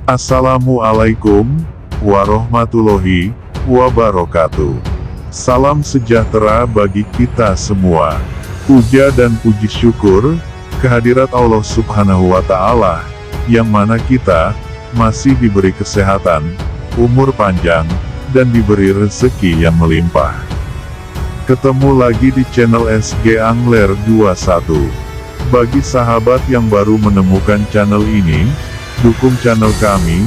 Assalamualaikum warahmatullahi wabarakatuh. Salam sejahtera bagi kita semua. Puja dan puji syukur kehadirat Allah Subhanahu wa Ta'ala, yang mana kita masih diberi kesehatan, umur panjang, dan diberi rezeki yang melimpah. Ketemu lagi di channel SG Angler 21. Bagi sahabat yang baru menemukan channel ini, dukung channel kami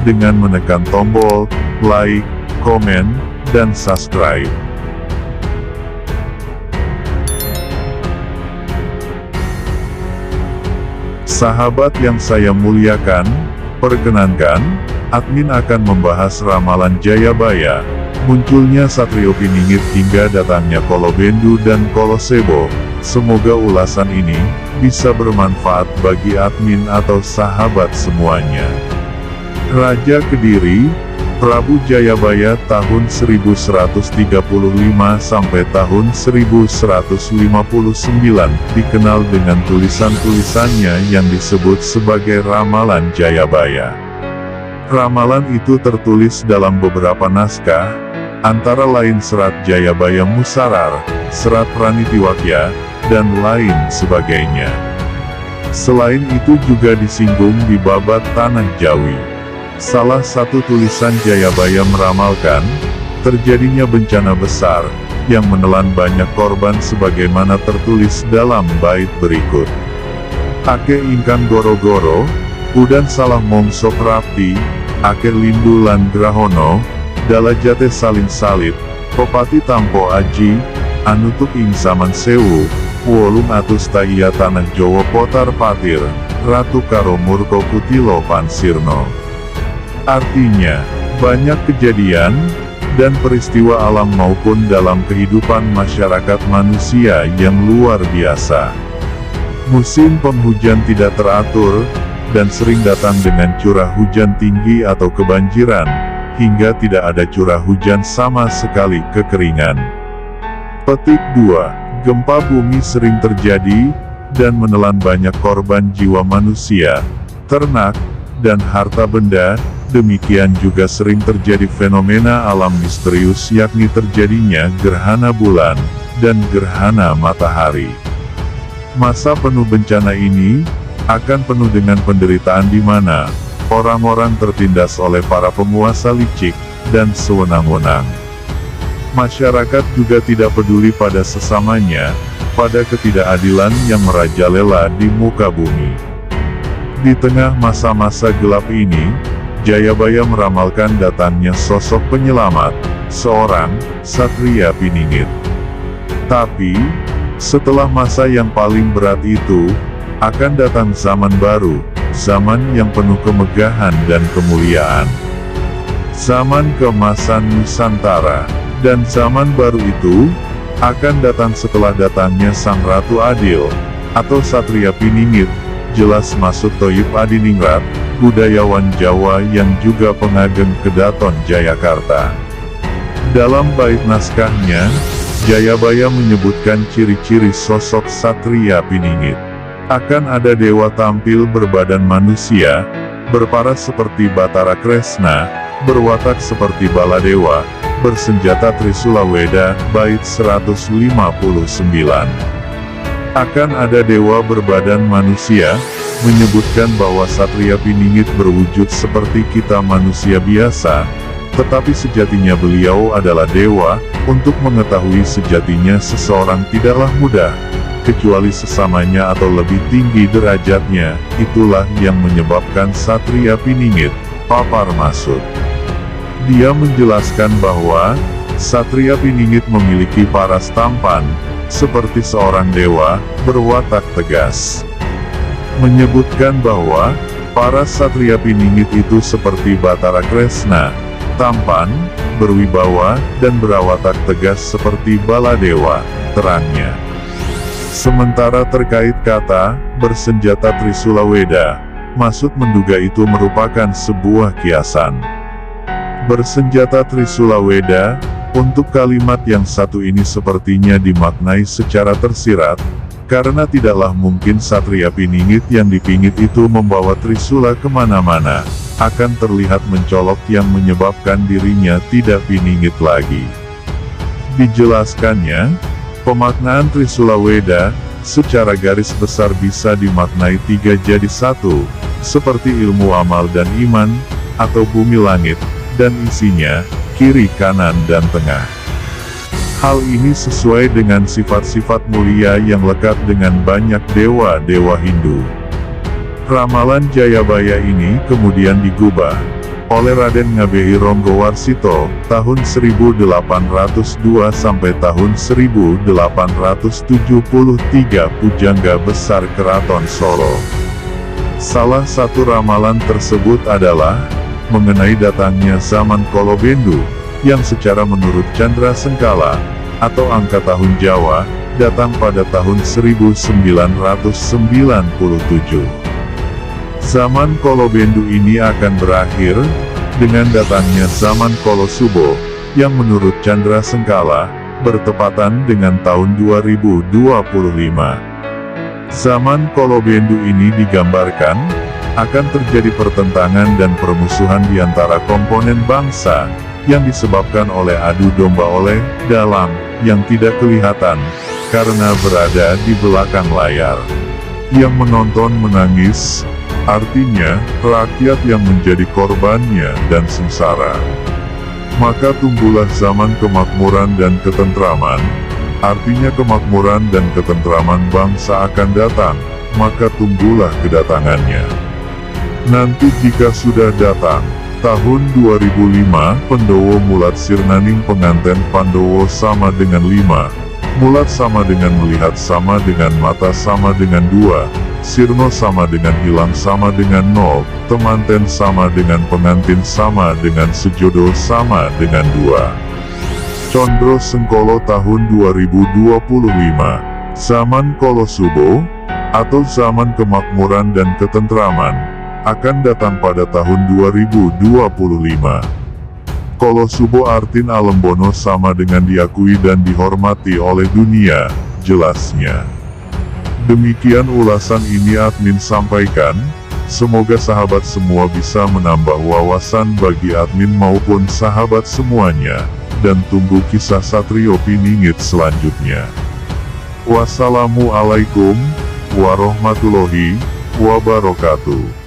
dengan menekan tombol like, komen, dan subscribe. Sahabat yang saya muliakan, perkenankan, admin akan membahas ramalan Jayabaya, munculnya Satrio Piningit hingga datangnya Kolobendu dan Kolosebo. Semoga ulasan ini bisa bermanfaat bagi admin atau sahabat semuanya. Raja Kediri, Prabu Jayabaya tahun 1135 sampai tahun 1159, dikenal dengan tulisan-tulisannya yang disebut sebagai Ramalan Jayabaya. Ramalan itu tertulis dalam beberapa naskah, antara lain Serat Jayabaya Musarar, Serat Pranitiwakya, dan lain sebagainya. Selain itu juga disinggung di Babat Tanah Jawi. Salah satu tulisan Jayabaya meramalkan terjadinya bencana besar yang menelan banyak korban sebagaimana tertulis dalam bait berikut. Ake ingkang goro-goro, udan salah mongso prapti, ake lindu lan grahono, dalajate salin salib, popati tampo aji, anutuk ing zaman sewu, 800 iya tanah Jawa potar patir, ratu karo murko kutilo pansirno. Artinya, banyak kejadian dan peristiwa alam maupun dalam kehidupan masyarakat manusia yang luar biasa. Musim penghujan tidak teratur, dan sering datang dengan curah hujan tinggi atau kebanjiran, hingga tidak ada curah hujan sama sekali, kekeringan. Petik 2. Gempa bumi sering terjadi, dan menelan banyak korban jiwa manusia, ternak, dan harta benda. Demikian juga sering terjadi fenomena alam misterius, yakni terjadinya gerhana bulan, dan gerhana matahari. Masa penuh bencana ini akan penuh dengan penderitaan di mana orang-orang tertindas oleh para penguasa licik dan sewenang-wenang. Masyarakat juga tidak peduli pada sesamanya, pada ketidakadilan yang merajalela di muka bumi. Di tengah masa-masa gelap ini, Jayabaya meramalkan datangnya sosok penyelamat, seorang Satria Piningit. Tapi, setelah masa yang paling berat itu, akan datang zaman baru, zaman yang penuh kemegahan dan kemuliaan. Zaman keemasan Nusantara. Dan zaman baru itu akan datang setelah datangnya Sang Ratu Adil, atau Satria Piningit, jelas maksud Thoyib Adiningrat, budayawan Jawa yang juga pengageng Kedaton Jayakarta. Dalam bait naskahnya, Jayabaya menyebutkan ciri-ciri sosok Satria Piningit. Akan ada dewa tampil berbadan manusia, berparas seperti Batara Kresna, berwatak seperti Baladewa, bersenjata Trisula Weda, bait 159. Akan ada dewa berbadan manusia, menyebutkan bahwa Satria Piningit berwujud seperti kita manusia biasa, tetapi sejatinya beliau adalah dewa. Untuk mengetahui sejatinya seseorang tidaklah mudah, kecuali sesamanya atau lebih tinggi derajatnya. Itulah yang menyebabkan Satria Piningit papar maksud. Dia menjelaskan bahwa Satria Piningit memiliki paras tampan, seperti seorang dewa, berwatak tegas. Menyebutkan bahwa paras Satria Piningit itu seperti Batara Kresna, tampan, berwibawa, dan berwatak tegas seperti Baladewa, terangnya. Sementara terkait kata bersenjata Trisula Weda, maksud menduga itu merupakan sebuah kiasan. Bersenjata Trisula Weda, untuk kalimat yang satu ini sepertinya dimaknai secara tersirat, karena tidaklah mungkin Satria Piningit yang dipingit itu membawa Trisula kemana-mana, akan terlihat mencolok yang menyebabkan dirinya tidak piningit lagi. Dijelaskannya, pemaknaan Trisula Weda, secara garis besar bisa dimaknai 3 jadi 1, seperti ilmu amal dan iman, atau bumi langit, dan isinya, kiri kanan dan tengah. Hal ini sesuai dengan sifat-sifat mulia yang lekat dengan banyak dewa-dewa Hindu. Ramalan Jayabaya ini kemudian digubah oleh Raden Ngabehi Ronggowarsito, tahun 1802 sampai tahun 1873 Pujangga Besar Keraton Solo. Salah satu ramalan tersebut adalah mengenai datangnya zaman Kolobendu, yang secara menurut Chandra Sengkala, atau angka tahun Jawa, datang pada tahun 1997. Zaman Kolobendu ini akan berakhir dengan datangnya zaman Kolosubo, yang menurut Chandra Sengkala, bertepatan dengan tahun 2025. Zaman Kolobendu ini digambarkan akan terjadi pertentangan dan permusuhan di antara komponen bangsa, yang disebabkan oleh adu domba oleh dalang yang tidak kelihatan, karena berada di belakang layar. Yang menonton menangis, artinya, rakyat yang menjadi korbannya dan sengsara. Maka tumbuhlah zaman kemakmuran dan ketentraman, artinya kemakmuran dan ketentraman bangsa akan datang, maka tunggulah kedatangannya. Nanti jika sudah datang, tahun 2005, Pendowo Mulat Sirnaning penganten Pandowo sama dengan 5, Mulat sama dengan melihat sama dengan mata sama dengan 2, Sirno sama dengan hilang sama dengan 0, temanten sama dengan pengantin sama dengan sejodoh sama dengan 2. Condro Sengkolo tahun 2025. Zaman Kolosubo, atau zaman kemakmuran dan ketentraman, akan datang pada tahun 2025. Kolosubo Artin Alembono sama dengan diakui dan dihormati oleh dunia, jelasnya. Demikian ulasan ini admin sampaikan, semoga sahabat semua bisa menambah wawasan bagi admin maupun sahabat semuanya, dan tunggu kisah Satrio Piningit selanjutnya. Wassalamualaikum warahmatullahi wabarakatuh.